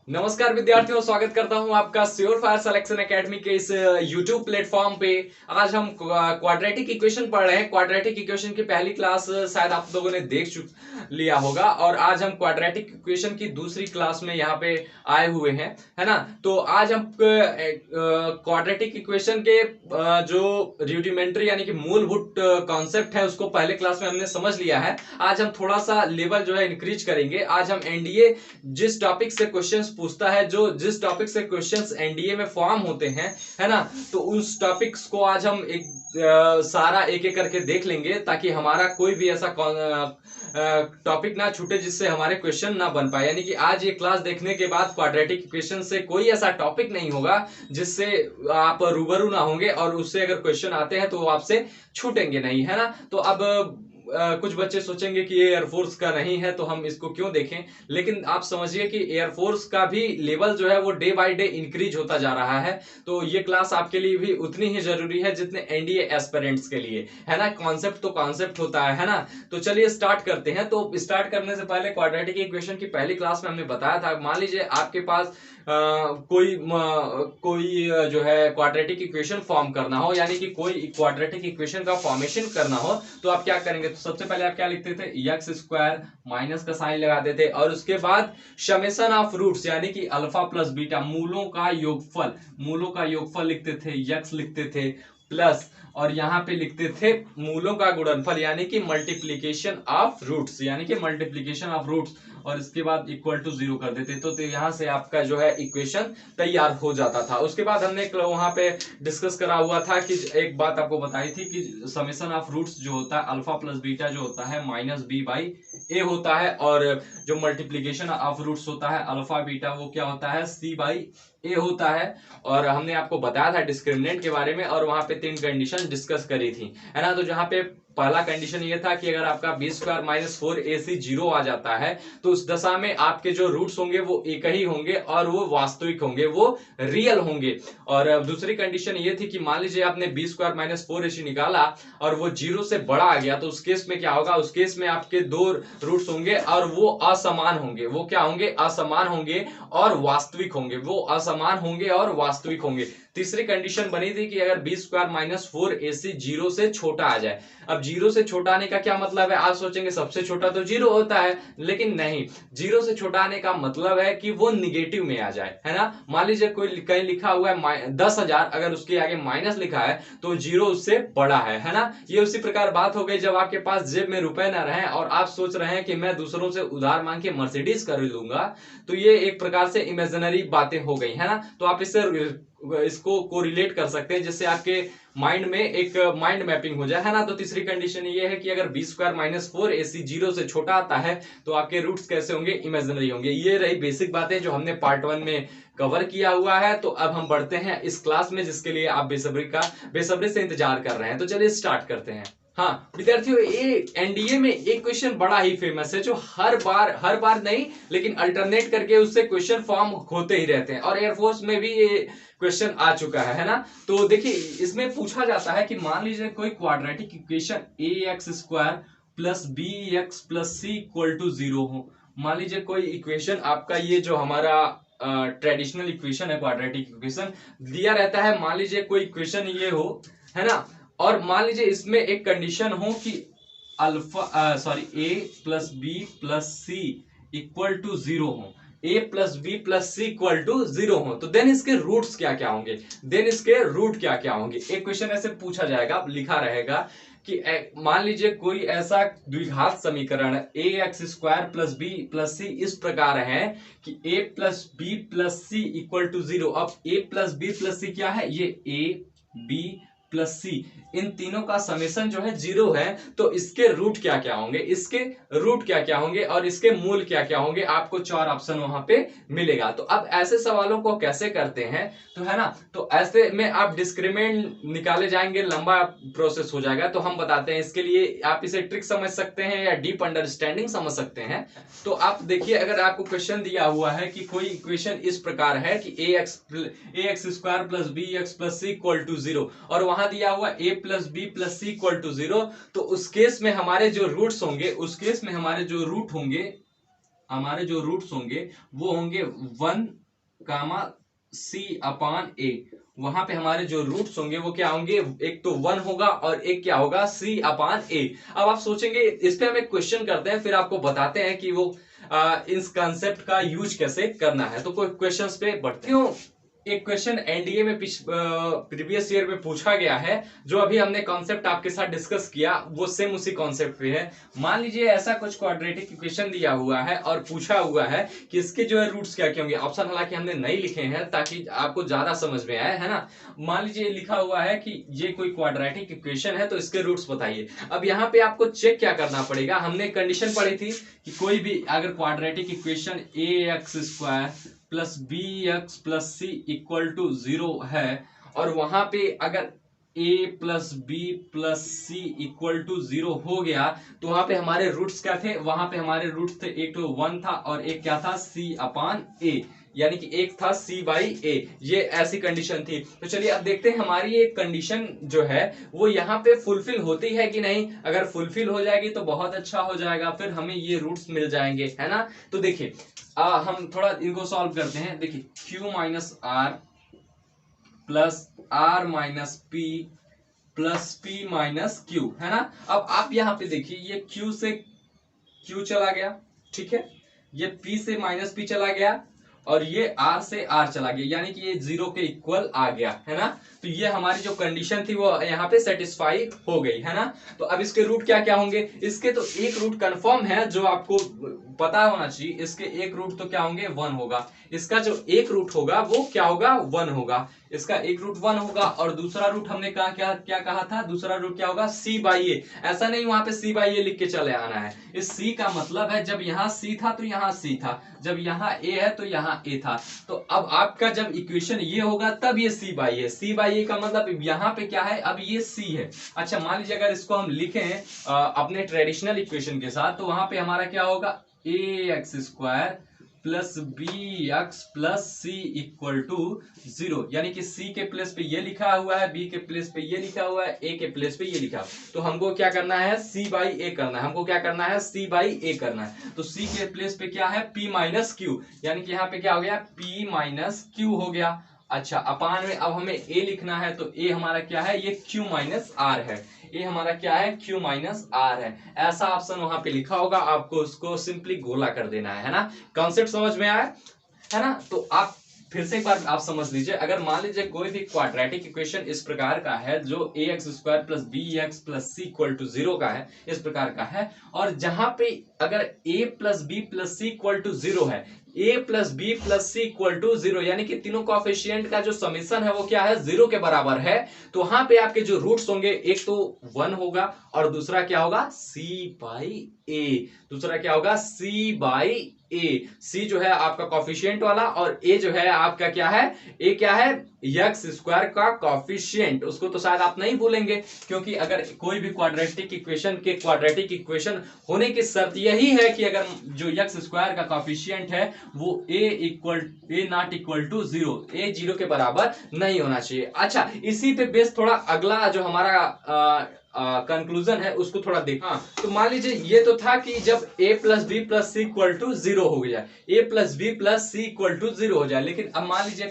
नमस्कार विद्यार्थियों, स्वागत करता हूं आपका श्योर फायर सिलेक्शन एकेडमी के इस यूट्यूब प्लेटफॉर्म पे। आज हम क्वाड्रेटिक इक्वेशन पढ़ रहे हैं। क्वाड्रेटिक इक्वेशन की पहली क्लास शायद आप लोगों ने देख लिया होगा और आज हम क्वाड्रेटिक इक्वेशन की दूसरी क्लास में यहाँ पे आए हुए हैं, है ना। तो आज हम क्वाड्रेटिक इक्वेशन के जो रूडिमेंट्री यानी कि मूलभूत कॉन्सेप्ट है उसको पहले क्लास में हमने समझ लिया है। आज हम थोड़ा सा लेवल जो है इंक्रीज करेंगे। आज हम एनडीए जिस टॉपिक से क्वेश्चंस पूछता है, जो जिस टॉपिक से क्वेश्चंस एनडीए में फॉर्म होते हैं, है ना, तो उस टॉपिक्स को आज हम एक सारा एक एक करके देख लेंगे ताकि हमारा कोई भी ऐसा टॉपिक ना छूटे जिससे हमारे क्वेश्चन ना बन पाए। यानी कि आज ये क्लास देखने के बाद क्वाड्रेटिक इक्वेशन से कोई ऐसा टॉपिक नहीं होगा जिससे आप रूबरू ना होंगे और उससे अगर क्वेश्चन आते हैं तो वो आपसे छूटेंगे नहीं, है ना। तो अब कुछ बच्चे सोचेंगे कि ये एयरफोर्स का नहीं है तो हम इसको क्यों देखें, लेकिन आप समझिए कि एयरफोर्स का भी लेवल जो है वो डे बाय डे इंक्रीज होता जा रहा है। तो ये क्लास आपके लिए भी उतनी ही जरूरी है जितने एनडीए एस्पिरेंट्स के लिए, है ना। कॉन्सेप्ट तो कॉन्सेप्ट होता है ना। तो चलिए स्टार्ट करते हैं। तो स्टार्ट करने से पहले क्वाड्रेटिक इक्वेशन की पहली क्लास में हमने बताया था, मान लीजिए आपके पास कोई जो है क्वाड्रेटिक इक्वेशन फॉर्म करना हो, यानी कि कोई क्वाड्रेटिक इक्वेशन का फॉर्मेशन करना हो, तो आप क्या करेंगे। तो सबसे पहले आप क्या लिखते थे, एक्स स्क्वायर माइनस का साइन लगा देते और उसके बाद समेशन ऑफ रूट्स यानी कि अल्फा प्लस बीटा, मूलों का योगफल लिखते थे, यक्स लिखते थे प्लस, और यहां पे लिखते थे मूलों का गुणनफल यानी कि मल्टीप्लीकेशन ऑफ रूट्स, यानी कि मल्टीप्लीकेशन ऑफ रूट्स, और इसके बाद इक्वल टू 0 कर देते। तो यहां से आपका जो है इक्वेशन तैयार हो जाता था। उसके बाद हमने वहां पे डिस्कस करा हुआ था कि एक बात आपको बताई थी कि समेशन ऑफ रूट्स जो होता है अल्फा प्लस बीटा जो होता है माइनस बी बाई ए होता है, और जो मल्टीप्लीकेशन ऑफ रूट्स होता है अल्फा बीटा वो क्या होता है, सी बाई ए होता है। और हमने आपको बताया था डिस्क्रिमिनेंट के बारे में और वहां पे 3 कंडीशन डिस्कस करी थी, है ना। तो जहां पे पहला कंडीशन ये था कि अगर आपका बी स्क्वायर माइनस 4ac 0 आ जाता है तो उस दशा में आपके जो रूट्स होंगे वो एक ही होंगे और वो वास्तविक होंगे, वो रियल होंगे। और दूसरी कंडीशन ये थी कि मान लीजिए आपने बी स्क्वायर माइनस 4ac निकाला और वो 0 से बड़ा आ गया, तो उस केस में क्या होगा, उस केस में आपके दो रूट्स होंगे और वो असमान होंगे। वो क्या होंगे, असमान होंगे और वास्तविक होंगे। वो असमान होंगे और वास्तविक होंगे। तीसरी कंडीशन बनी थी कि अगर बी स्क्वायर माइनस 4ac 0 से छोटा आ जाए। अब 0 से छोटा आने का क्या मतलब है, आप सोचेंगे सबसे छोटा तो 0 होता है, लेकिन नहीं, 0 से छोटा आने का मतलब है कि वो निगेटिव में आ जाए, है ना। मान लीजिए कोई कहीं लिखा हुआ है 10,000, अगर उसके आगे माइनस लिखा है तो 0 उससे बड़ा है ना। ये उसी प्रकार बात हो गई जब आपके पास जेब में रुपए ना रहे और आप सोच रहे हैं कि मैं दूसरों से उधार मांग के मर्सिडीज खरीद लूंगा, तो ये एक प्रकार से इमेजिनरी बातें हो गई, है ना। तो आप इसको कोरिलेट कर सकते हैं जिससे आपके माइंड में एक माइंड मैपिंग हो जाए, है ना। तो तीसरी कंडीशन ये है कि अगर बी स्क्वायर माइनस 4ac 0 से छोटा आता है तो आपके रूट्स कैसे होंगे, इमेजिनरी होंगे। ये रही बेसिक बातें जो हमने पार्ट 1 में कवर किया हुआ है। तो अब हम बढ़ते हैं इस क्लास में जिसके लिए आप बेसब्री से इंतजार कर रहे हैं। तो चलिए स्टार्ट करते हैं। हाँ विद्यार्थियों, ये एनडीए में एक क्वेश्चन बड़ा ही फेमस है जो हर बार नहीं लेकिन अल्टरनेट करके उससे क्वेश्चन फॉर्म होते ही रहते हैं, और एयरफोर्स में भी ये क्वेश्चन आ चुका है ना। तो देखिए इसमें पूछा जाता है कि मान लीजिए कोई quadratic equation A x square plus B x plus C equal to 0 हो। मान लीजिए कोई इक्वेशन आपका, ये जो हमारा ट्रेडिशनल इक्वेशन है क्वाड्रेटिक इक्वेशन, दिया रहता है। मान लीजिए कोई इक्वेशन ये हो, है ना, और मान लीजिए इसमें एक कंडीशन हो कि A plus B plus C equal to 0 हो, A plus B plus C equal to 0 हो, तो देन इसके रूट्स क्या क्या होंगे, देन इसके रूट क्या क्या होंगे। एक क्वेश्चन ऐसे पूछा जाएगा, लिखा रहेगा कि मान लीजिए कोई ऐसा द्विघात समीकरण A x square plus B plus C इस प्रकार है कि A plus B plus C equal to 0। अब A plus B plus C क्या है, ये ए बी प्लस सी, इन तीनों का समेशन जो है 0 है। तो इसके रूट क्या क्या होंगे, इसके रूट क्या क्या होंगे और इसके मूल क्या क्या होंगे, आपको 4 ऑप्शन वहां पे मिलेगा। तो अब ऐसे सवालों को कैसे करते हैं, तो है ना, तो ऐसे में आप डिस्क्रिमिनेंट निकाले जाएंगे, लंबा प्रोसेस हो जाएगा। तो हम बताते हैं इसके लिए आप इसे ट्रिक समझ सकते हैं या डीप अंडरस्टैंडिंग समझ सकते हैं। तो आप देखिए, अगर आपको क्वेश्चन दिया हुआ है कि कोई इक्वेशन इस प्रकार है कि A x square plus B x plus C equal to 0, और वहां दिया हुआ A plus B plus C equal to 0, तो उस केस में हमारे जो रूट्स होंगे, उस केस में हमारे जो रूट होंगे हमारे जो रूट्स होंगे वो होंगे 1 कामा सी अपान ए। वहां पे हमारे जो रूट्स होंगे वो क्या होंगे, एक तो 1 होगा और एक क्या होगा, सी अपान ए। अब आप सोचेंगे इस पे हम एक क्वेश्चन करते हैं, फिर आपको बताते हैं कि वो इस कंसेप्ट का यूज कैसे करना है। तो कोई क्वेश्चंस पे बढ़ते हैं। एक क्वेश्चन एनडीए में प्रीवियस ईयर में पूछा गया है, जो अभी हमने कॉन्सेप्ट आपके साथ डिस्कस किया वो सेम उसी कॉन्सेप्ट पे है। मान लीजिए ऐसा कुछ क्वाड्रेटिक इक्वेशन दिया हुआ है और पूछा हुआ है कि इसके जो है रूट्स क्या क्या होंगे। ऑप्शन हालांकि हमने नहीं लिखे हैं ताकि आपको ज्यादा समझ में आए, है ना। मान लीजिए लिखा हुआ है कि ये कोई क्वाड्रेटिक इक्वेशन है तो इसके रूट्स बताइए। अब यहाँ पे आपको चेक क्या करना पड़ेगा, हमने कंडीशन पढ़ी थी कि कोई भी अगर quadratic equation A x square plus B x plus C equal to 0 है, और वहां पे अगर a plus B plus C equal to 0 हो गया, तो वहां पे हमारे रूट्स क्या थे, वहां पे हमारे रूट्स थे एक तो 1 था और एक क्या था, c अपान a, यानी कि एक था c बाई ए। ये ऐसी कंडीशन थी। तो चलिए अब देखते हैं हमारी ये कंडीशन जो है वो यहाँ पे फुलफिल होती है कि नहीं। अगर फुलफिल हो जाएगी तो बहुत अच्छा हो जाएगा, फिर हमें ये रूट्स मिल जाएंगे, है ना। तो देखिए हम थोड़ा इनको सॉल्व करते हैं। देखिए q minus r plus r minus p plus p minus q, है ना। अब आप यहाँ पे देखिए ये q से q चला गया, ठीक है, ये p से माइनस p चला गया और ये r से r चला गया, यानी कि ये 0 के इक्वल आ गया, है ना। तो ये हमारी जो कंडीशन थी वो यहाँ पे सेटिस्फाई हो गई, है ना। तो अब इसके रूट क्या क्या होंगे, इसके तो एक रूट कंफर्म है जो आपको पता होना चाहिए। इसके एक रूट तो क्या होंगे, 1 होगा। इसका जो एक रूट होगा वो क्या होगा, 1 होगा। इसका एक रूट 1 होगा और दूसरा रूट हमने कहा क्या क्या कहा था, दूसरा रूट क्या होगा, c बाई ए। ऐसा नहीं वहां पे c बाई ए लिख के चले आना है। इस c का मतलब है जब यहाँ c था तो यहाँ c था, जब यहाँ a है तो यहाँ a था। तो अब आपका जब इक्वेशन ये होगा तब ये c by A, c by A का मतलब यहाँ पे क्या है, अब ये c है। अच्छा मान लीजिए अगर इसको हम लिखें अपने ट्रेडिशनल इक्वेशन के साथ, तो वहां पे हमारा क्या होगा, A x square plus B x plus C equal to 0, यानी कि c के प्लेस पे ये लिखा हुआ है, b के प्लेस पे ये लिखा हुआ है, a के प्लेस पे ये लिखा हुआ है। तो हमको क्या करना है, c बाई ए करना है। हमको क्या करना है, c बाई ए करना है। तो c के प्लेस पे क्या है, p माइनस क्यू, यानी कि यहाँ पे क्या हो गया, p माइनस क्यू हो गया। अच्छा अपान में अब हमें a लिखना है, तो a हमारा क्या है, ये q माइनस आर है। ये हमारा क्या है, q माइनस आर है। ऐसा ऑप्शन वहां पे लिखा होगा, आपको उसको सिंपली गोला कर देना है ना। कॉन्सेप्ट समझ में आया, है ना। तो आप फिर से एक बार आप समझ लीजिए, अगर मान लीजिए कोई भी क्वाड्रेटिक इक्वेशन इस प्रकार का है जो A x square plus B x plus C equal to 0 का है, इस प्रकार का है, और जहां पे अगर a plus B plus C equal to 0 है, a plus B plus C equal to 0, यानी कि तीनों कोएफिशिएंट का जो समेशन है वो क्या है, 0 के बराबर है। तो वहां पे आपके जो रूट्स होंगे एक तो 1 होगा और दूसरा क्या होगा, c बाई ए। दूसरा क्या होगा, c बाई ए। c जो है आपका कॉफिशिएंट वाला और a जो है आपका क्या है, a क्या है, एक्स स्क्वायर का कॉफिशिएंट। उसको तो शायद आप नहीं भूलेंगे, क्योंकि अगर कोई भी क्वाड्रेटिक इक्वेशन के क्वाड्रेटिक इक्वेशन होने की शर्त यही है कि अगर जो एक्स स्क्वायर का कॉफिशिएंट है वो a not equal to 0, a 0 के बराबर नहीं होना चाहिए। अच्छा इसी पे बेस थोड़ा अगला जो हमारा कंक्लूजन है उसको थोड़ा देखा। तो मान लीजिए ये तो था कि जब a plus B plus C equal to 0 हो जाए, a plus B plus C equal to 0 हो जाए, लेकिन अब मान लीजिए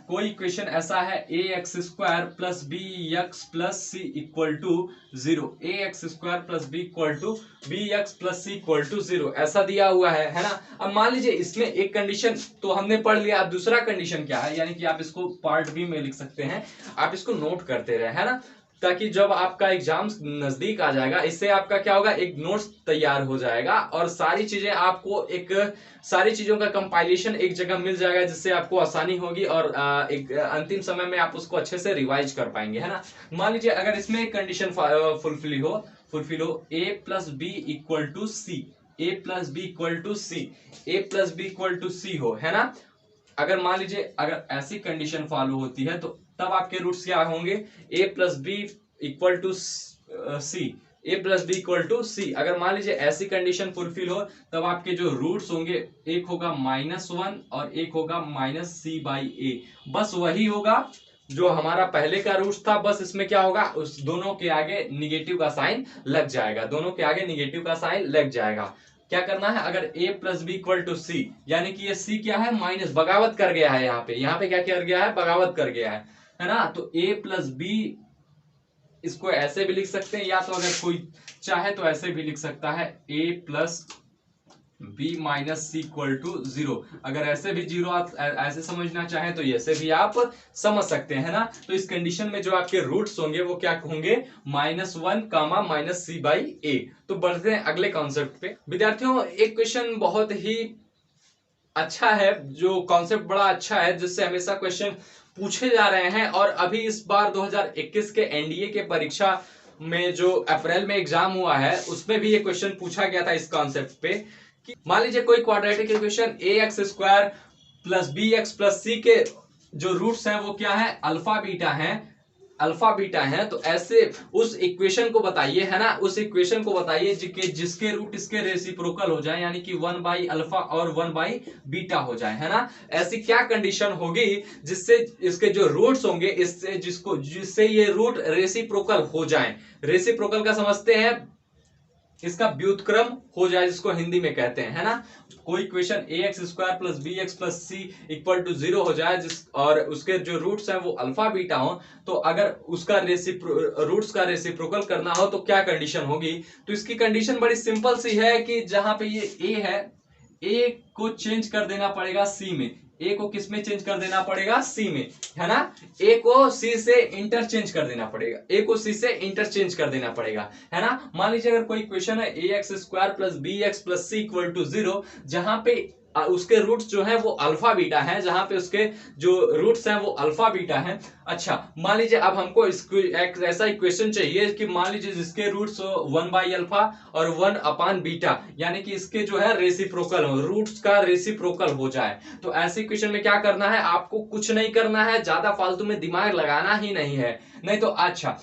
कोई इक्वेशन ऐसा है A x square plus B x plus C equal to 0, A x square plus B equal to B x plus C equal to 0 ऐसा दिया हुआ है ना। अब मान लीजिए इसमें एक कंडीशन तो हमने पढ़ लिया, अब दूसरा कंडीशन क्या है, यानी कि आप इसको पार्ट बी में लिख सकते हैं, आप इसको नोट करते रहे, है ना, ताकि जब आपका एग्जाम नजदीक आ जाएगा इससे आपका क्या होगा, एक नोट्स तैयार हो जाएगा और सारी चीजें आपको सारी चीजों का कंपाइलेशन एक जगह मिल जाएगा, जिससे आपको आसानी होगी और एक अंतिम समय में आप उसको अच्छे से रिवाइज कर पाएंगे, है ना। मान लीजिए अगर इसमें एक कंडीशन फुलफिल हो a plus B equal to C, A plus B equal to C, A plus B equal to C हो, है ना। अगर मान लीजिए अगर ऐसी कंडीशन फॉलो होती है तो तब आपके रूट्स क्या होंगे, a plus B equal to C, a plus B equal to C. अगर मान लीजिए ऐसी कंडीशन फुलफिल हो तब आपके जो रूट्स होंगे एक होगा -1 और एक होगा माइनस सी बाई ए। बस वही होगा जो हमारा पहले का रूट्स था, बस इसमें क्या होगा, उस दोनों के आगे निगेटिव का साइन लग जाएगा, दोनों के आगे निगेटिव का साइन लग जाएगा। क्या करना है, अगर a plus B equal to C, यानी कि ये c क्या है, माइनस, बगावत कर गया है, यहाँ पे क्या कर गया है, बगावत कर गया है ना। तो a प्लस बी इसको ऐसे भी लिख सकते हैं, या तो अगर कोई चाहे तो ऐसे भी लिख सकता है, a plus b minus c equal to zero. अगर ऐसे भी जीरो आप ऐसे समझना चाहें तो ऐसे भी आप समझ सकते हैं ना। तो इस कंडीशन में जो आपके रूट्स होंगे वो क्या होंगे, -1 कामा माइनस सी बाई ए। तो बढ़ते हैं अगले कॉन्सेप्ट पे। विद्यार्थियों, एक क्वेश्चन बहुत ही अच्छा है, जो कॉन्सेप्ट बड़ा अच्छा है, जिससे हमेशा क्वेश्चन पूछे जा रहे हैं। और अभी इस बार 2021 के एनडीए के परीक्षा में जो अप्रैल में एग्जाम हुआ है उसमें भी ये क्वेश्चन पूछा गया था इस कॉन्सेप्ट पे कि मान लीजिए कोई क्वाड्रेटिक इक्वेशन ए x square plus B x plus C के जो रूट्स हैं वो क्या है, अल्फा बीटा है। तो ऐसे उस इक्वेशन को बताइए, है ना, उस इक्वेशन को बताइए जिसके रूट इसके रेसिप्रोकल हो जाए, यानी कि 1 बाई अल्फा और 1 बाई बीटा हो जाए, है ना। ऐसी क्या कंडीशन होगी जिससे इसके जो रूट्स होंगे जिससे ये रूट रेसिप्रोकल हो जाए। रेसिप्रोकल का समझते हैं, इसका व्युत्क्रम हो जाए, जिसको हिंदी में कहते हैं, है ना। कोई equation A x square plus B x plus C equal to 0 हो जाए और उसके जो रूट्स हैं वो अल्फा बीटा हो, तो अगर उसका रूट्स का रेसिप्रोकल करना हो तो क्या कंडीशन होगी। तो इसकी कंडीशन बड़ी सिंपल सी है कि जहां पे ये ए है, ए को चेंज कर देना पड़ेगा सी में, ए को किस में चेंज कर देना पड़ेगा, सी में, है ना। ए को सी से इंटरचेंज कर देना पड़ेगा, ए को सी से इंटरचेंज कर देना पड़ेगा, है ना। मान लीजिए अगर कोई इक्वेशन है A x square plus B x plus C equal to 0, जहां पे उसके रूट्स जो है वो अल्फा बीटा है, जहां पे उसके जो रूट्स हैं वो अल्फा बीटा है। अच्छा, मान लीजिए अब हमको एक ऐसा इक्वेशन चाहिए कि मान लीजिए जिसके रूट्स 1 बाई अल्फा और 1 अपान बीटा, यानी कि इसके जो है रेसिप्रोकल हो, रूट्स का रेसिप्रोकल हो जाए। तो ऐसे इक्वेशन में क्या करना है, आपको कुछ नहीं करना है, ज्यादा फालतू में दिमाग लगाना ही नहीं है। नहीं तो अच्छा,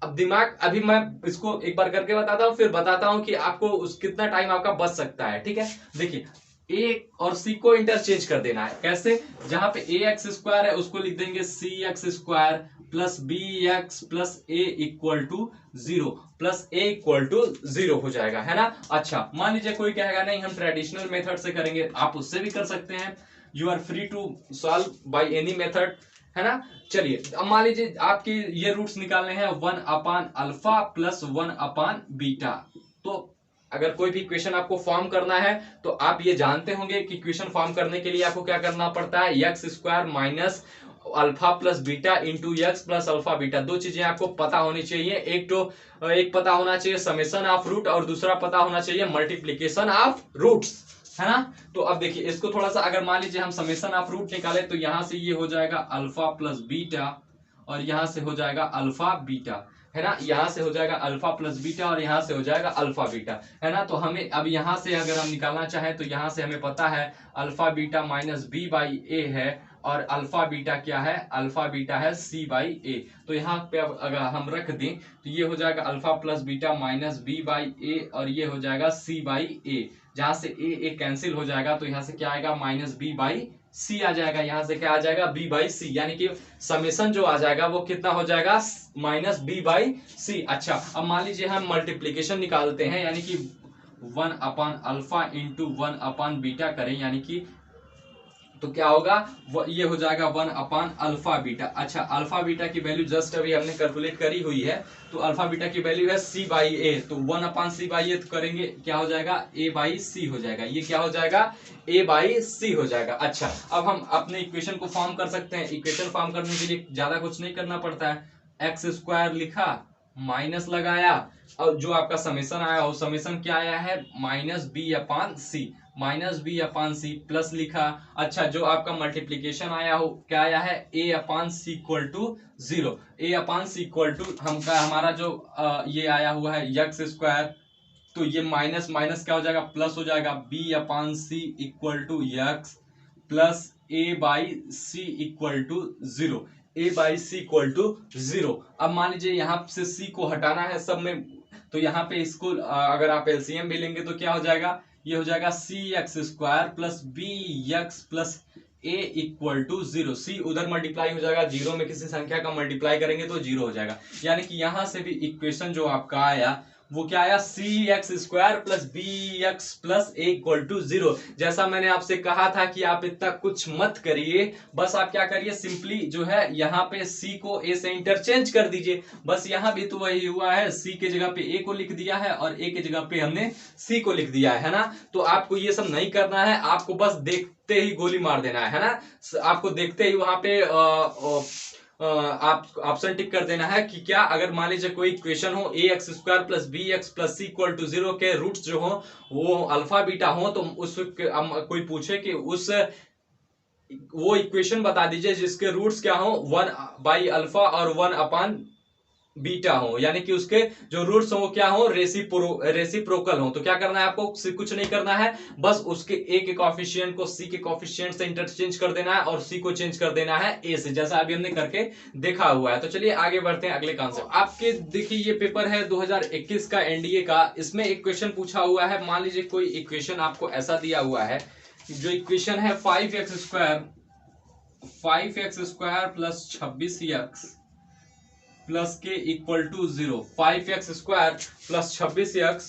अब दिमाग अभी मैं इसको एक बार करके बताता हूं, फिर बताता हूं कि आपको कितना टाइम आपका बच सकता है, ठीक है। देखिए, ए और सी को इंटरचेंज कर देना है, कैसे, जहां पे ए एक्स स्क्वायर है उसको लिख देंगे C X square plus B x plus A equal to 0 plus A equal to 0 हो जाएगा, है ना। अच्छा, मान लीजिए कोई कहेगा नहीं हम ट्रेडिशनल मेथड से करेंगे, आप उससे भी कर सकते हैं, you are free to solve by any method, है ना। चलिए, अब मान लीजिए आपके ये रूट्स निकालने हैं 1 अपान अल्फा प्लस 1 अपान बीटा। तो अगर कोई भी इक्वेशन आपको फॉर्म करना है तो आप ये जानते होंगे कि इक्वेशन फॉर्म करने के लिए आपको क्या करना पड़ता है, x square minus alpha plus beta into x plus alpha beta. दो चीजें आपको पता होनी चाहिए, एक पता होना चाहिए समेशन ऑफ रूट और दूसरा पता होना चाहिए मल्टीप्लीकेशन ऑफ रूट्स, है ना। तो अब देखिए इसको थोड़ा सा, अगर मान लीजिए हम समेशन ऑफ रूट निकाले तो यहां से ये हो जाएगा अल्फा प्लस बीटा और यहां से हो जाएगा अल्फा बीटा, है ना। यहां से हो जाएगा अल्फा प्लस बीटा और यहां से हो जाएगा अल्फा बीटा, है ना। तो हमें अब यहां से अगर हम निकालना चाहें तो यहां से हमें पता है alpha beta minus B by A है और अल्फा बीटा क्या है, अल्फा बीटा है सी बाई ए। तो यहाँ पे अब अगर हम रख दें तो ये हो जाएगा alpha plus beta minus B by A और ये हो जाएगा सी बाई ए। जहां से ए कैंसिल हो जाएगा तो यहाँ से क्या आएगा, माइनस बी बाई सी आ जाएगा, यहां से क्या आ जाएगा, बी बाई सी, यानी कि समेशन जो आ जाएगा वो कितना हो जाएगा, माइनस बी बाई सी। अच्छा, अब मान लीजिए हम मल्टीप्लीकेशन निकालते हैं, यानी कि 1 अपान अल्फा इंटू 1 अपान बीटा करें, यानी कि तो क्या होगा, ये हो जाएगा 1 अपान अल्फा बीटा। अच्छा, अल्फा बीटा की वैल्यू जस्ट अभी हमने कैलकुलेट करी हुई है, तो अल्फा बीटा की वैल्यू है सी बाई ए, तो 1 अपान सी बाई ए तो करेंगे क्या हो जाएगा, ए बाई सी हो जाएगा, ये क्या हो जाएगा, ए बाई सी हो जाएगा। अच्छा, अब हम अपने इक्वेशन को फॉर्म कर सकते हैं। इक्वेशन फॉर्म करने के लिए ज्यादा कुछ नहीं करना पड़ता है, एक्स स्क्वायर लिखा, माइनस लगाया और जो आपका समेशन आया वो समेशन क्या आया है, माइनस बी अपान सी, minus B upon C plus लिखा। अच्छा, जो आपका मल्टीप्लीकेशन आया हो क्या आया है, A upon C equal to 0, A upon C equal to हमारा जो ये आया हुआ है एक्स स्क्वायर, तो ये माइनस माइनस क्या हो जाएगा, प्लस हो जाएगा, b upon C equal to x plus a by c equal to 0, a by c equal to 0। अब मान लीजिए यहाँ से सी को हटाना है सब में, तो यहाँ पे इसको अगर आप एलसीएम भी लेंगे तो क्या हो जाएगा, ये हो जाएगा C X square plus B x plus A equal to 0। C उधर मल्टीप्लाई हो जाएगा, जीरो में किसी संख्या का मल्टीप्लाई करेंगे तो 0 हो जाएगा, यानी कि यहां से भी इक्वेशन जो आपका आया वो क्या आया, C X square plus B x plus A equal to 0। जैसा मैंने आपसे कहा था कि आप इतना कुछ मत करिए, बस आप क्या करिए, सिंपली जो है यहाँ पे सी को ए से इंटरचेंज कर दीजिए। बस यहाँ भी तो वही हुआ है, सी के जगह पे ए को लिख दिया है और ए के जगह पे हमने सी को लिख दिया है ना। तो आपको ये सब नहीं करना है, आपको बस देखते ही गोली मार देना है ना। आपको देखते ही वहां पे आप ऑप्शन टिक कर देना है कि क्या, अगर मान लीजिए कोई इक्वेशन हो A x square plus B x plus C equal to 0 के रूट्स जो हो वो अल्फा बीटा हो, तो उस कोई पूछे कि उस वो इक्वेशन बता दीजिए जिसके रूट्स क्या हो 1 बाई अल्फा और 1 अपान बीटा हो, यानी कि उसके जो रूट्स हो क्या हो, रेसिप्रोकल हो। तो क्या करना है आपको, कुछ नहीं करना है, बस उसके ए के कॉफिशिएंट को सी के कॉफिशिएंट से इंटरचेंज कर देना है और सी को चेंज कर देना है ए से, जैसा अभी हमने करके देखा हुआ है। तो चलिए आगे बढ़ते हैं अगले कॉन्सेप्ट। आपके देखिए ये पेपर है 2021 का एनडीए का, इसमें एक क्वेश्चन पूछा हुआ है। मान लीजिए कोई इक्वेशन आपको ऐसा दिया हुआ है, जो इक्वेशन है 5x square plus 26x plus K equal to 0। 5x square plus 26x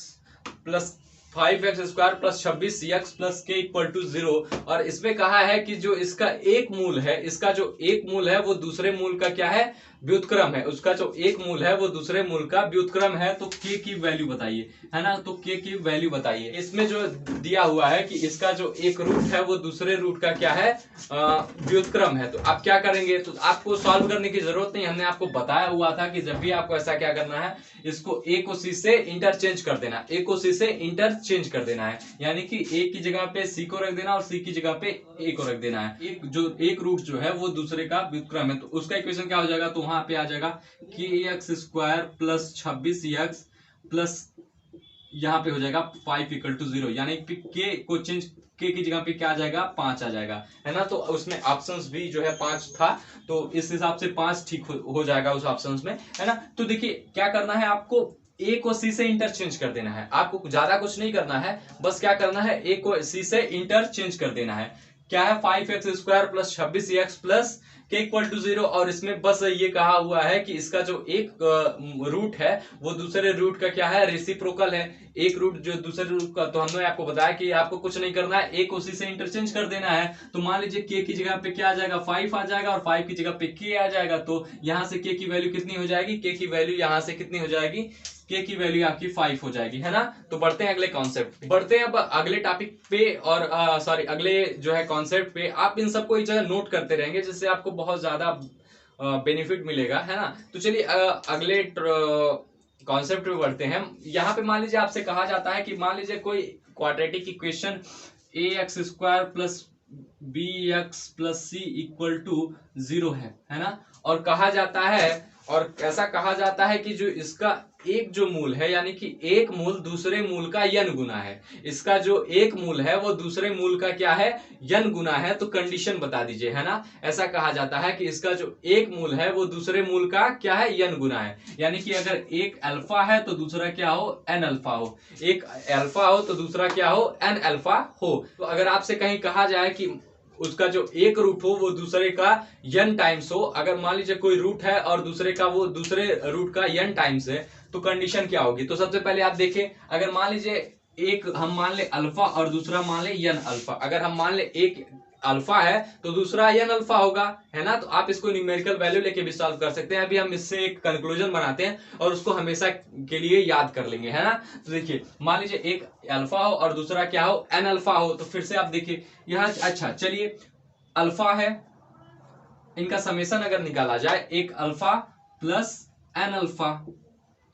plus 5x square plus 26x plus K equal to 0। और इसमें कहा है कि जो इसका एक मूल है, इसका जो एक मूल है वो दूसरे मूल का क्या है, व्युत्क्रम है। उसका जो एक मूल है वो दूसरे मूल का व्युत्क्रम है। तो k की वैल्यू बताइए, है ना। तो k की वैल्यू बताइए। इसमें जो दिया हुआ है कि इसका जो एक रूट है वो दूसरे रूट का क्या है, व्युत्क्रम है। तो आप क्या करेंगे, तो आपको सॉल्व करने की जरूरत नहीं, हमने आपको बताया हुआ था कि जब भी आपको ऐसा क्या करना है, इसको a को c से इंटरचेंज कर देना, a को c से इंटरचेंज कर देना है, यानी कि a की जगह पे c को रख देना और c की जगह पे a को रख देना है। एक रूट जो है वो दूसरे का व्युत्क्रम है। तो उसका इक्वेशन क्या हो जाएगा, तो वहां पे आ जाएगा कि x square plus 26x plus यहाँ पे हो जाएगा 5 इक्वल टू 0, यानी कि के को चेंज, के की जगह पे क्या आ जाएगा, 5 आ जाएगा, है ना। तो उसमें ऑप्शंस भी जो है 5 था, तो इस हिसाब से 5 ठीक हो जाएगा उस ऑप्शंस में, है ना। तो देखिए क्या करना है आपको, ए को सी से इंटरचेंज कर देना है। आपको ज्यादा कुछ नहीं करना है, बस क्या करना है, ए को सी से इंटरचेंज कर देना है। क्या है, 5x square plus 26x plus K equal to 0। और इसमें बस ये कहा हुआ है कि इसका जो एक रूट है वो दूसरे रूट का क्या है, रेसिप्रोकल है। एक रूट जो दूसरे रूट का, तो हमने आपको बताया कि आपको कुछ नहीं करना है, एक उसी से इंटरचेंज कर देना है। तो मान लीजिए k की जगह पे क्या आ जाएगा, 5 आ जाएगा और 5 की जगह पे k आ जाएगा। तो यहां से k की वैल्यू कितनी हो जाएगी, k की वैल्यू यहां से कितनी हो जाएगी, k की वैल्यू आपकी 5 हो जाएगी, है ना। तो बढ़ते हैं अगले कॉन्सेप्ट, बढ़ते हैं अब अगले टॉपिक पे, और सॉरी अगले जो है कॉन्सेप्ट पे। आप इन सबको एक जगह नोट करते रहेंगे जिससे आपको बहुत ज्यादा बेनिफिट मिलेगा, है ना। तो चलिए अगले कॉन्सेप्ट पे बढ़ते हैं। यहाँ पे मान लीजिए आपसे कहा जाता है कि मान लीजिए कोई quadratic equation A x square plus B x plus C equal to 0 है ना। और कहा जाता है, और ऐसा कहा जाता है कि जो इसका एक जो मूल है, यानी कि एक मूल दूसरे मूल का n गुना है। इसका जो एक मूल है वो दूसरे मूल का क्या है, n गुना है। तो कंडीशन बता दीजिए, है ना। ऐसा कहा जाता है कि इसका जो एक मूल है वो दूसरे मूल का क्या है, n गुना है। यानी कि अगर एक अल्फा है तो दूसरा क्या हो, n अल्फा हो। एक अल्फा हो तो दूसरा क्या हो, n अल्फा हो। तो अगर आपसे कहीं कहा जाए कि उसका जो एक रूट हो वो दूसरे का n टाइम्स हो, अगर मान लीजिए कोई रूट है और दूसरे का वो दूसरे रूट का n टाइम्स है, तो कंडीशन क्या होगी। तो सबसे पहले आप देखिए, अगर मान लीजिए एक हम मान ले अल्फा और दूसरा मान ले n अल्फा, अगर हम मान ले एक अल्फा है तो दूसरा n अल्फा होगा, है ना। तो आप इसको न्यूमेरिकल वैल्यू लेके भी सॉल्व कर सकते हैं। अभी हम इससे एक कंक्लूजन बनाते हैं और उसको हमेशा के लिए याद कर लेंगे, है ना। तो देखिए मान लीजिए एक अल्फा हो और दूसरा क्या हो, n अल्फा हो। तो फिर से आप देखिए यहाँ, अच्छा चलिए अल्फा है, इनका समेशन अगर निकाला जाए, एक अल्फा प्लस n अल्फा,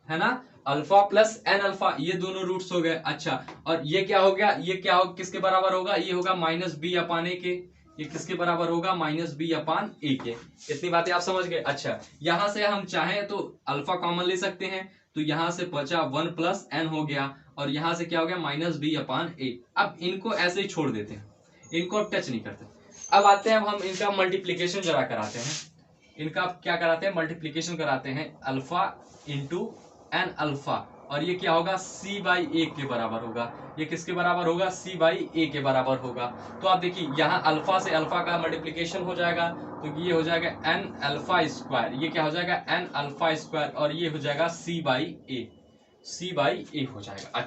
है ना, अल्फा प्लस n अल्फा, ये दोनों रूट्स हो गए। अच्छा, और ये क्या हो गया, ये क्या हो, किसके बराबर होगा, ये होगा माइनस बी अपान ए के। ये किसके बराबर होगा, माइनस बी अपान ए के। इतनी बातें आप समझ गए। अच्छा, यहां से हम चाहें तो अल्फा कॉमन ले सकते हैं, तो यहां से बचा 1 प्लस n हो गया, और यहां से क्या हो गया, माइनस बी अपान ए। अब इनको ऐसे ही छोड़ देते हैं, इनको अब टच नहीं करते। अब आते हैं, अब हम इनका मल्टीप्लीकेशन जरा कराते हैं। इनका क्या कराते हैं, मल्टीप्लीकेशन कराते हैं, अल्फा इंटू एन अल्फा, और ये क्या होगा, c बाई ए के बराबर होगा। ये किसके बराबर होगा, c बाई ए के बराबर होगा। तो आप देखिए यहाँ अल्फा से अल्फा का मल्टीप्लीकेशन हो जाएगा, तो ये हो जाएगा n अल्फा स्क्वायर, ये क्या हो जाएगा, n अल्फा स्क्वायर, और ये हो जाएगा c by A. c by A हो जाएगा।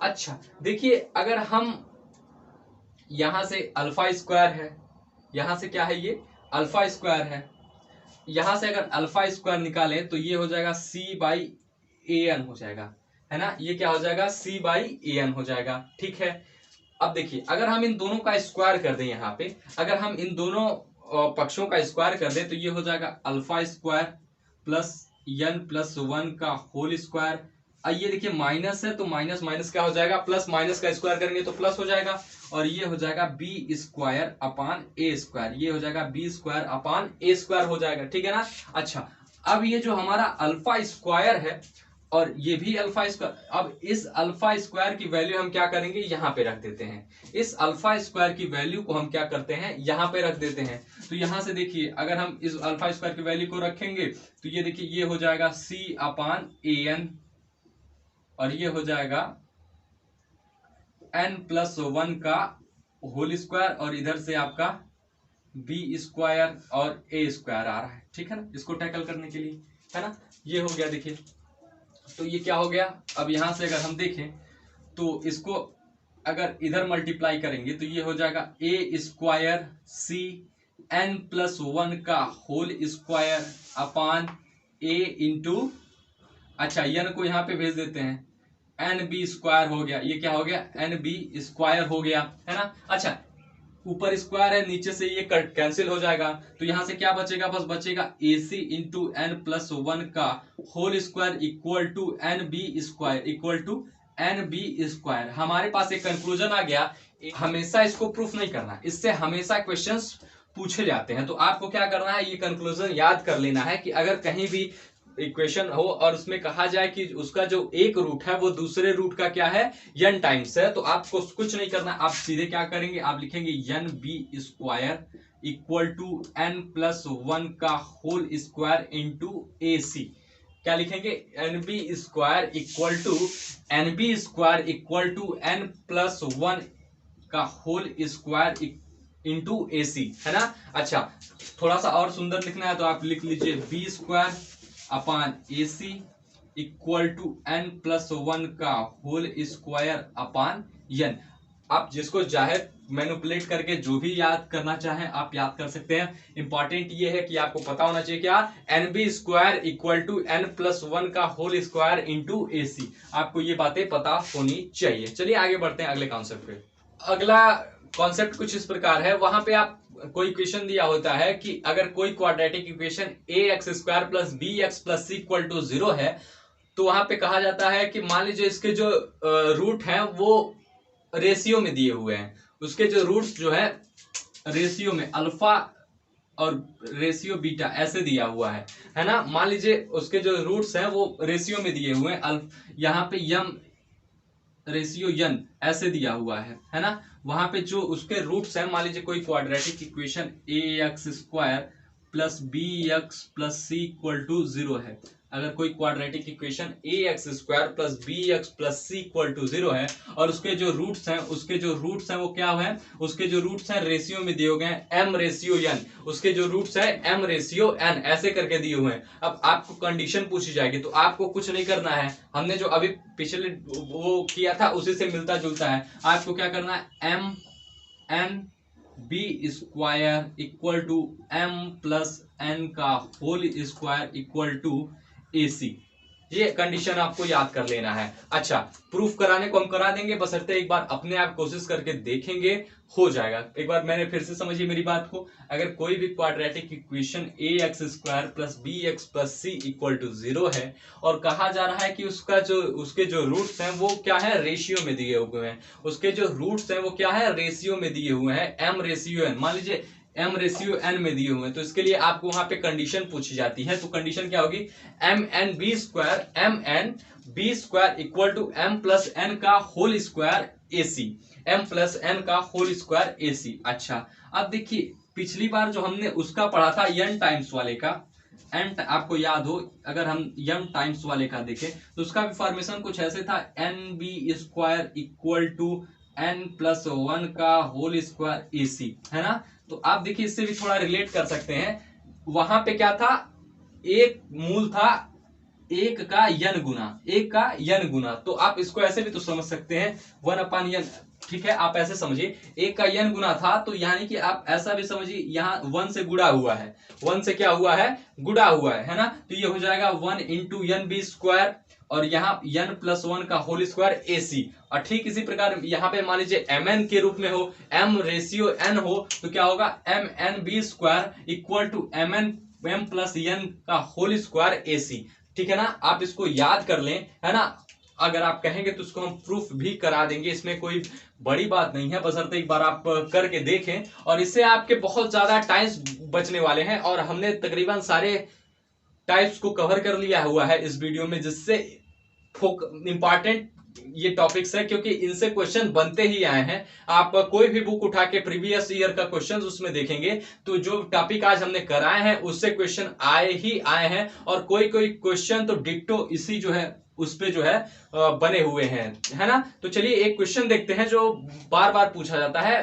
अच्छा देखिए, अगर हम यहां से अल्फा स्क्वायर है, यहां से क्या है, ये अल्फा स्क्वायर है, यहां से अगर अल्फा स्क्वायर निकालें तो ये हो जाएगा c बाई ए एन हो जाएगा, है ना, ये क्या हो जाएगा, c बाई ए एन हो जाएगा। ठीक है, अब देखिए अगर हम इन दोनों का स्क्वायर कर दें, यहाँ पे अगर हम इन दोनों पक्षों का स्क्वायर कर दें तो ये हो जाएगा alpha square plus n plus one का होल स्क्वायर। ये देखिए माइनस है तो माइनस माइनस क्या हो जाएगा, प्लस, माइनस का स्क्वायर करेंगे तो प्लस हो जाएगा, और ये हो जाएगा बी स्क्वायर अपान ए स्क्वायर, ये हो जाएगा बी स्क्वायर अपान ए स्क्वायर हो जाएगा। ठीक है ना। अच्छा, अब ये जो हमारा अल्फा स्क्वायर है और ये भी अल्फा स्क्वायर, अब इस अल्फा स्क्वायर की वैल्यू हम क्या करेंगे, यहाँ पे रख देते हैं। इस अल्फा स्क्वायर की वैल्यू को हम क्या करते हैं, यहाँ पे रख देते हैं। तो यहाँ से देखिए अगर हम इस अल्फा स्क्वायर की वैल्यू को रखेंगे तो ये देखिए ये हो जाएगा c अपान ए एन, और ये हो जाएगा n प्लस वन का होल स्क्वायर, और इधर से आपका बी स्क्वायर और ए स्क्वायर आ रहा है। ठीक है ना, इसको टैकल करने के लिए, है ना, ये हो गया। देखिए तो ये क्या हो गया, अब यहां से अगर हम देखें तो इसको अगर इधर मल्टीप्लाई करेंगे तो ये हो जाएगा A square C N plus one का whole square upon A into, अच्छा एन को यहाँ पे भेज देते हैं, एन बी स्क्वायर हो गया, ये क्या हो गया, एन बी स्क्वायर हो गया, है ना। अच्छा, ऊपर स्क्वायर है, नीचे से ये कट कैंसिल हो जाएगा, तो यहां से क्या बचेगा, बस बचेगा a c into n plus one का whole square equal to n b square equal to n b square. हमारे पास एक कंक्लूजन आ गया। हमेशा इसको प्रूफ नहीं करना, इससे हमेशा क्वेश्चंस पूछे जाते हैं। तो आपको क्या करना है, ये कंक्लूजन याद कर लेना है कि अगर कहीं भी इक्वेशन हो और उसमें कहा जाए कि उसका जो एक रूट है वो दूसरे रूट का क्या है, n टाइम्स है, तो आपको कुछ नहीं करना, आप सीधे क्या करेंगे, आप लिखेंगे n b square equal to n plus one का whole square into a c. क्या लिखेंगे, n b square equal to n plus one का whole square into a c, है ना। अच्छा, थोड़ा सा और सुंदर लिखना है तो आप लिख लीजिए b square upon a c equal to n plus one का होल स्क्वायर अपान एन। आप जिसको चाहे मैनिपुलेट करके जो भी याद करना चाहें आप याद कर सकते हैं। इंपॉर्टेंट ये है कि आपको पता होना चाहिए क्या, n b square equal to n plus one का whole square into a c. आपको ये बातें पता होनी चाहिए। चलिए आगे बढ़ते हैं अगले कॉन्सेप्ट पे। अगला कॉन्सेप्ट कुछ इस प्रकार है, वहां पे आप कोई इक्वेशन दिया होता है कि अगर कोई quadratic equation A x square plus B x plus C equal to 0 है, तो वहां पे कहा जाता है कि मान लीजिए इसके जो रूट हैं वो रेशियो में दिए हुए हैं, उसके जो रूट्स जो है रेशियो में अल्फा और रेशियो बीटा ऐसे दिया हुआ है ना। मान लीजिए उसके जो रूट्स हैं वो रेशियो में दिए हुए हैं, यहाँ पे यम रेशियो यन ऐसे दिया हुआ है ना। वहां पे जो उसके रूट्स हैं, मान लीजिए कोई quadratic equation A x square plus B x plus C equal to 0 है। अगर कोई quadratic equation A x square plus B x plus C equal to 0 है और उसके जो रूट्स हैं वो क्या है, उसके जो रूट्स हैं रेशियो में दिए हुए हैं एम रेशियो एन, उसके जो रूट्स हैं एम रेशियो एन ऐसे करके दिए हुए हैं। अब आपको कंडीशन पूछी जाएगी तो आपको कुछ नहीं करना है, हमने जो अभी पिछले वो किया था उसी से मिलता जुलता है। आपको क्या करना है, m n b square equal to m plus n का whole square equal to a c, ये कंडीशन आपको याद कर लेना है। अच्छा, प्रूफ कराने को हम करा देंगे, बशर्ते एक बार अपने आप कोशिश करके देखेंगे, हो जाएगा। एक बार मैंने फिर से समझिए मेरी बात को, अगर कोई भी quadratic equation A x square plus B x plus C equal to 0 है और कहा जा रहा है कि उसके जो रूट्स हैं वो क्या है, रेशियो में दिए हुए हैं, उसके जो रूट्स हैं वो क्या है, रेशियो में दिए हुए हैं एम रेशियो एन, मान लीजिए एम रेशियो एन में दिए हुए हैं, तो इसके लिए आपको वहां पे कंडीशन पूछी जाती है। तो कंडीशन क्या होगी, m n b square equal to m plus n का whole square a c, m plus n का होल स्क्वायर ए सी। अच्छा, अब देखिए पिछली बार जो हमने उसका पढ़ा था एन टाइम्स वाले का, एन आपको याद हो, अगर हम एम टाइम्स वाले का देखें तो उसका भी फॉर्मेशन कुछ ऐसे था, n b square equal to n plus one का होल स्क्वायर ए सी, है ना। तो आप देखिए इससे भी थोड़ा रिलेट कर सकते हैं। वहां पे क्या था, एक मूल था 1 का n गुना, 1 का n गुना। तो आप इसको ऐसे भी तो समझ सकते हैं 1/n, ठीक है, आप ऐसे समझिए 1 का n गुना था, तो यानी कि आप ऐसा भी समझिए यहाँ 1 से गुड़ा हुआ है, 1 से क्या हुआ है, गुड़ा हुआ है ना। तो ये हो जाएगा 1 इंटू एन बी स्क्वायर, और यहाँ n प्लस 1 का होल स्क्वायर AC। और ठीक इसी प्रकार यहाँ पे मान लीजिए mn के रूप में हो, m रेशियो n हो, तो क्या होगा mnb square equal to mn m plus n का होल स्क्वायर AC। ठीक है ना, आप इसको याद कर लें, है ना। अगर आप कहेंगे तो इसको हम प्रूफ भी करा देंगे, इसमें कोई बड़ी बात नहीं है, बशर्ते एक बार आप करके देखें। और इससे आपके बहुत ज्यादा टाइम्स बचने वाले हैं, और हमने तकरीबन सारे टाइप्स को कवर कर लिया हुआ है इस वीडियो में, जिससे इंपॉर्टेंट ये टॉपिक्स है, क्योंकि इनसे क्वेश्चन बनते ही आए हैं। आप कोई भी बुक उठा के प्रीवियस ईयर का क्वेश्चन उसमें देखेंगे, तो जो टॉपिक आज हमने कराए हैं उससे क्वेश्चन आए ही आए हैं, और कोई कोई क्वेश्चन तो डिट्टो इसी जो है उस पे जो है बने हुए हैं, है ना। तो चलिए एक क्वेश्चन देखते हैं जो बार बार पूछा जाता है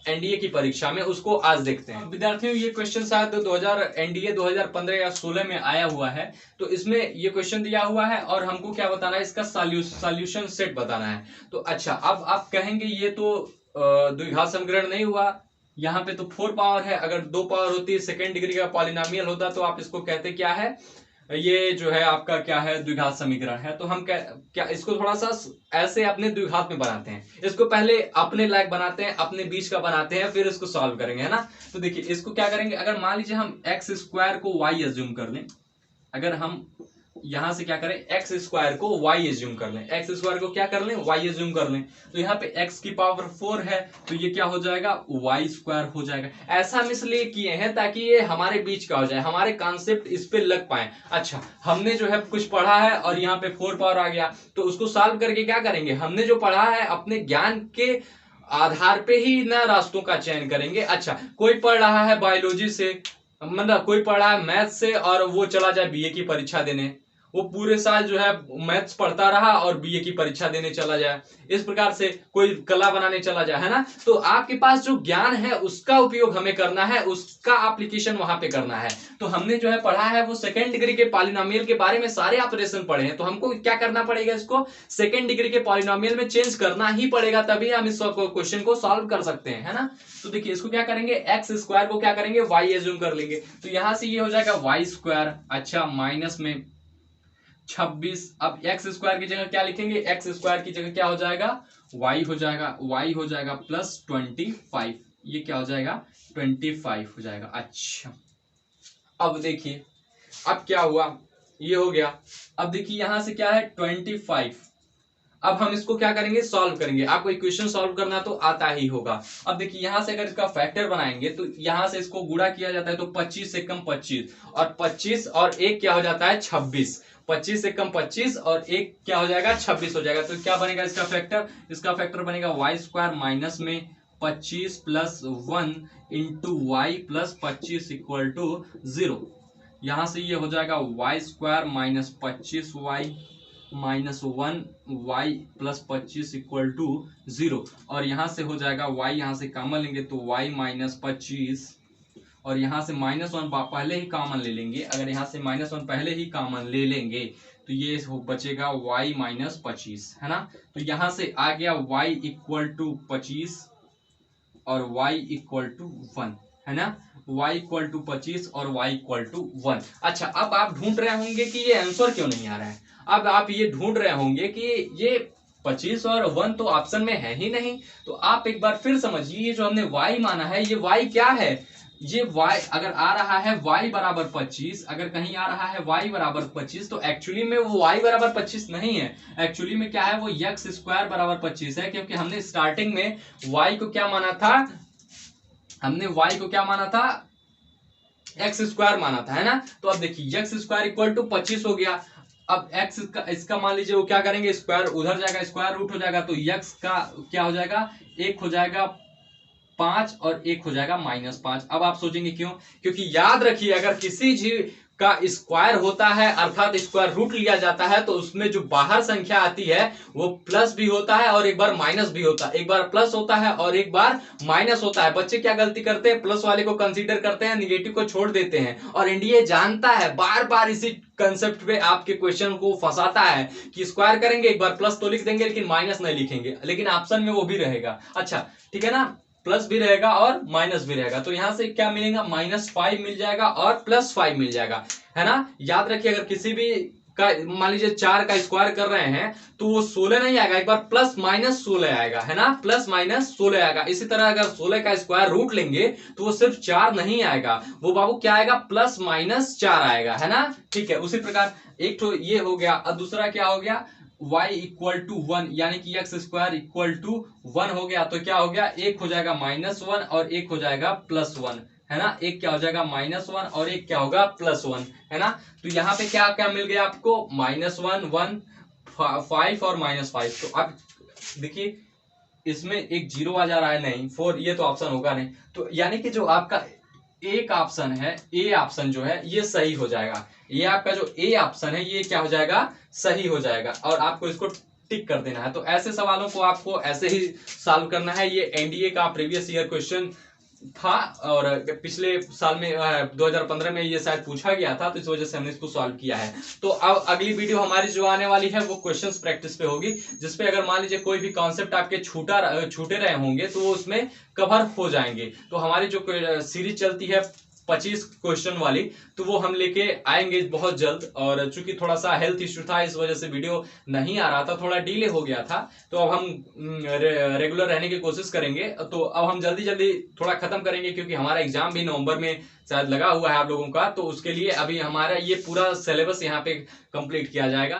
एनडीए की परीक्षा में, उसको आज देखते हैं। विद्यार्थियों, ये क्वेश्चन शायद एनडीए 2015 या 16 में आया हुआ है। तो इसमें ये क्वेश्चन दिया हुआ है और हमको क्या बताना है, इसका सॉल्यूशन सेट बताना है। तो अच्छा, अब आप कहेंगे ये तो द्विघात समीकरण नहीं हुआ, यहाँ पे तो 4 पावर है, अगर 2 पावर होती, सेकेंड डिग्री का पॉलिनोमियल होता, तो आप इसको कहते क्या है, ये जो है आपका क्या है, द्विघात समीकरण है। तो हम क्या इसको थोड़ा सा ऐसे अपने द्विघात में बनाते हैं, इसको पहले अपने लायक बनाते हैं, अपने बीच का बनाते हैं, फिर इसको सॉल्व करेंगे, है ना। तो देखिए इसको क्या करेंगे, अगर मान लीजिए हम एक्स स्क्वायर को वाई एज्यूम कर लें, अगर हम यहां से क्या करें, एक्स स्क्वायर को वाई एज्यूम कर लें, एक्स स्क्वायर को क्या कर लें, वाई एज्यूम कर लें, तो यहाँ पे एक्स की पावर 4 है, तो ये क्या हो जाएगा, वाई स्क्वायर हो जाएगा। ऐसा हम इसलिए किए हैं ताकि ये हमारे बीच का हो जाए, हमारे कॉन्सेप्ट इस पे लग पाए। अच्छा, हमने जो है कुछ पढ़ा है और यहाँ पे 4 पावर आ गया, तो उसको सॉल्व करके क्या करेंगे, हमने जो पढ़ा है अपने ज्ञान के आधार पे ही ना रास्तों का चयन करेंगे। अच्छा, कोई पढ़ रहा है बायोलॉजी से, मतलब कोई पढ़ा है मैथ से, और वो चला जाए बीए की परीक्षा देने, वो पूरे साल जो है मैथ्स पढ़ता रहा और बीए की परीक्षा देने चला जाए, इस प्रकार से कोई कला बनाने चला जाए, है ना। तो आपके पास जो ज्ञान है उसका उपयोग हमें करना है, उसका एप्लीकेशन वहां पे करना है। तो हमने जो है पढ़ा है वो सेकेंड डिग्री के पॉलिनोमियल के बारे में सारे ऑपरेशन पढ़े हैं, तो हमको क्या करना पड़ेगा, इसको सेकेंड डिग्री के पॉलिनोमियल में चेंज करना ही पड़ेगा, तभी हम इस क्वेश्चन को सॉल्व कर सकते हैं, है ना। तो देखिए इसको क्या करेंगे, एक्स स्क्वायर को क्या करेंगे, वाई एज्यूम कर लेंगे, तो यहां से ये हो जाएगा वाई स्क्वायर, अच्छा माइनस में 26। अब एक्स स्क्वायर की जगह क्या लिखेंगे, एक्स स्क्वायर की जगह क्या हो जाएगा, वाई हो जाएगा, वाई हो जाएगा प्लस 25, ये क्या हो जाएगा, 25 हो जाएगा। अच्छा, अब देखिए अब क्या हुआ, ये हो गया। अब देखिए यहां से क्या है 25, अब हम इसको क्या करेंगे, सॉल्व करेंगे। आपको इक्वेशन सॉल्व करना तो आता ही होगा। अब देखिए यहां से अगर इसका फैक्टर बनाएंगे तो यहां से इसको गुणा किया जाता है, तो 25 से कम 25, और 25 और 1 क्या हो जाता है, 26, 25 से कम 25 और 1 क्या हो जाएगा, 26 हो जाएगा। तो क्या बनेगा इसका फैक्टर, इसका फैक्टर बनेगा वाई स्क्वायर माइनस में 25 plus 1 into y plus 25 equal to 0। यहां से ये हो जाएगा y square minus 25 y minus 1 y plus 25 equal to 0, और यहां से हो जाएगा वाई, यहां से कॉमन लेंगे तो वाई माइनस 25, और यहां से माइनस 1 पहले ही कॉमन ले लेंगे, अगर यहां से माइनस 1 पहले ही कॉमन ले लेंगे तो ये बचेगा वाई माइनस 25, है ना। तो यहां से आ गया वाई इक्वल टू 25 और वाई इक्वल टू 1, है ना, y इक्वल टू 25 और y इक्वल टू 1। अच्छा, अब आप ढूंढ रहे होंगे कि ये आंसर क्यों नहीं आ रहा है, अब आप ये ढूंढ रहे होंगे कि ये 25 और 1 तो ऑप्शन में है ही नहीं। तो आप एक बार फिर समझिए, ये जो हमने y माना है, ये y क्या है, ये y अगर आ रहा है y बराबर 25, अगर कहीं आ रहा है y बराबर 25, तो एक्चुअली में वो y बराबर 25 नहीं है, एक्चुअली में क्या है, वो x स्क्वायर बराबर 25 है, क्योंकि हमने स्टार्टिंग में y को क्या माना था, हमने y को क्या माना था, एक्स स्क्वायर माना था, है ना। तो अब देखिए एक्स स्क्वायर इक्वल टू 25 हो गया। अब एक्स इसका मान लीजिए वो क्या करेंगे, स्क्वायर उधर जाएगा, स्क्वायर रूट हो जाएगा, तो एक्स का क्या हो जाएगा, 1 हो जाएगा 5 और 1 हो जाएगा -5। अब आप सोचेंगे क्यों, क्योंकि याद रखिए अगर किसी का स्क्वायर होता है अर्थात स्क्वायर रूट लिया जाता है तो उसमें जो बाहर संख्या आती है वो प्लस भी होता है और एक बार माइनस भी होता है, एक बार प्लस होता है और एक बार माइनस होता है। बच्चे क्या गलती करते हैं, प्लस वाले को कंसीडर करते हैं, निगेटिव को छोड़ देते हैं। और एनडीए जानता है, बार बार इसी कंसेप्ट पे आपके क्वेश्चन को फंसाता है कि स्क्वायर करेंगे एक बार प्लस तो लिख देंगे लेकिन माइनस नहीं लिखेंगे, लेकिन ऑप्शन में वो भी रहेगा। अच्छा ठीक है ना, प्लस भी रहेगा और माइनस भी रहेगा, तो यहां से क्या मिलेगा, -5 मिल जाएगा और +5 मिल जाएगा, है ना। याद रखिए अगर किसी भी का मान लीजिए 4 का स्क्वायर कर रहे हैं तो वो 16 नहीं आएगा, एक बार +-16 आएगा, है ना, +-16 आएगा। इसी तरह अगर 16 का स्क्वायर रूट लेंगे तो वो सिर्फ 4 नहीं आएगा, वो बाबू क्या आएगा, +-4 आएगा, है ना। ठीक है, उसी प्रकार एक तो ये हो गया। अब दूसरा क्या हो गया, y = 1 यानी कि x² = 1 हो गया, तो क्या हो गया, एक हो जाएगा -1 और एक हो जाएगा +1, है ना। एक क्या हो जाएगा -1 और एक क्या होगा +1, है ना। तो यहाँ पे क्या क्या मिल गया आपको, -1 1 5 और -5। तो अब देखिए इसमें एक 0 आ जा रहा है, नहीं 4, ये तो ऑप्शन होगा नहीं। तो यानी कि जो आपका एक ऑप्शन है, ए ऑप्शन जो है ये सही हो जाएगा। ये आपका जो ए ऑप्शन है ये क्या हो जाएगा, सही हो जाएगा और आपको इसको टिक कर देना है। तो ऐसे सवालों को आपको ऐसे ही सॉल्व करना है। ये एनडीए का प्रीवियस ईयर क्वेश्चन था और पिछले साल में 2015 में ये शायद पूछा गया था, तो इस वजह से हमने इसको सॉल्व किया है। तो अब अगली वीडियो हमारी जो आने वाली है वो क्वेश्चंस प्रैक्टिस पे होगी, जिसपे अगर मान लीजिए कोई भी कॉन्सेप्ट आपके छूटे रहे होंगे तो वो उसमें कवर हो जाएंगे। तो हमारी जो सीरीज चलती है 25 क्वेश्चन वाली, तो वो हम लेके आएंगे बहुत जल्द। और चूंकि थोड़ा सा हेल्थ इश्यू था इस वजह से वीडियो नहीं आ रहा था, थोड़ा डिले हो गया था, तो अब हम रेगुलर रहने की कोशिश करेंगे। तो अब हम जल्दी जल्दी थोड़ा खत्म करेंगे क्योंकि हमारा एग्जाम भी नवंबर में शायद लगा हुआ है आप लोगों का, तो उसके लिए अभी हमारा ये पूरा सिलेबस यहाँ पे कंप्लीट किया जाएगा।